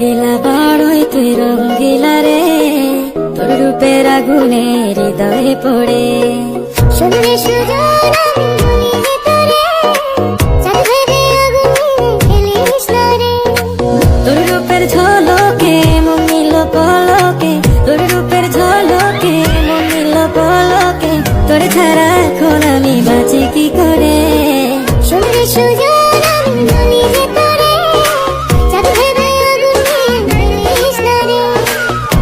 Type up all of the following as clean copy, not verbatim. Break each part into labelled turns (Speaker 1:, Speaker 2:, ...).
Speaker 1: রঙ্গিলা বড়ই তুই রঙ্গিলা রে, তোর রূপের আগুনে হৃদয়ে পড়ে।
Speaker 2: শুনলে সুজন আমি বলি যে তোরে, চাঁদ ভেবে আগুনে খেলিস না রে।
Speaker 1: তোর রূপের ঝলকে মন নিল পলকে, তোর রূপের ঝলকে মন নিল পলকে, তোর ছাড়া এখন আমি বাঁচি কি করে।
Speaker 2: শুনলে সুজন আমি বলি যে তোরে, চাঁদ ভেবে আগুনে খেলিস না রে।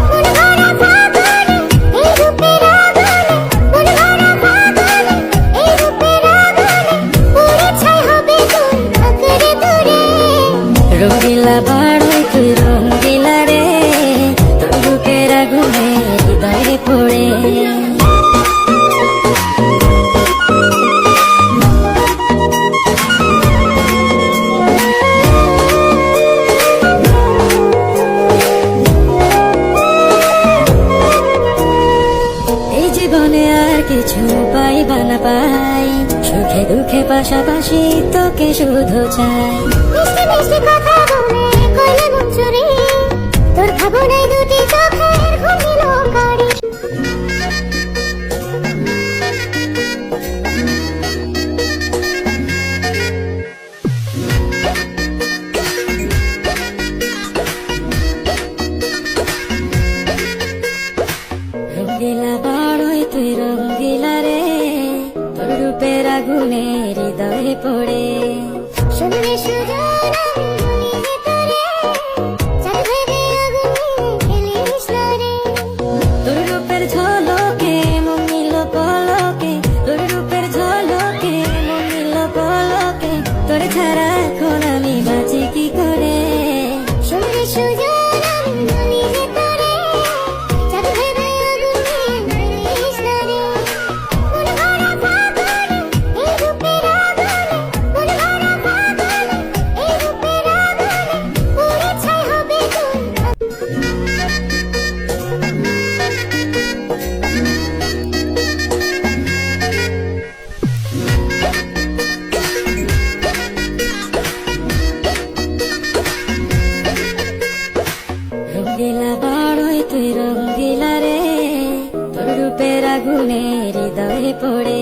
Speaker 2: মন ভরা ফাগুনে এই রূপের আগুনে, মন ভরা ফাগুনে এই রূপের আগুনে, পুরে ছাই হবে তোর আঁকড়ে ধরে।
Speaker 1: রঙ্গিলা বড়ই তুই রঙ্গিলা রে, তোর রূপের আগুনে হৃদয়ে পড়ে। এই জীবনে আর কিছু পাইবা না পাই, সুখে দুঃখে পাশাপাশি তোকে শুধু চাই।
Speaker 2: মিষ্টি মিষ্টি কথা বলে কইলে মন চুরি, তোর ভাবনায় দুটি চোখের ঘুম দিল কারি।
Speaker 1: রঙ্গিলা বড়ই তুই রঙ্গিলা রে, তোর রূপের আগুনে হৃদয়ে পড়ে।
Speaker 2: শুনলে সুজন আমি বলি যে তোরে, চাঁদ ভেবে আগুনে খেলিস না রে।
Speaker 1: তোর রূপের ঝলকে মন নিল পলকে, তোর রূপের ঝলকে মন নিল পলকে, তোর ছাড়া এখন আমি বাঁচি কি করে।
Speaker 2: শুনলে সুজন আমি বলি যে তোরে, চাঁদ ভেবে আগুনে খেলিস না রে। মন ভরা ফাগুনে এই রূপের আগুনে, মন ভরা ফাগুনে এই রূপের আগুনে, পুরে ছাই হবে তোর।
Speaker 1: রঙ্গিলা বড়ই তুই রঙ্গিলা রে, তোর রূপের আগুনে হৃদয়ে পড়ে।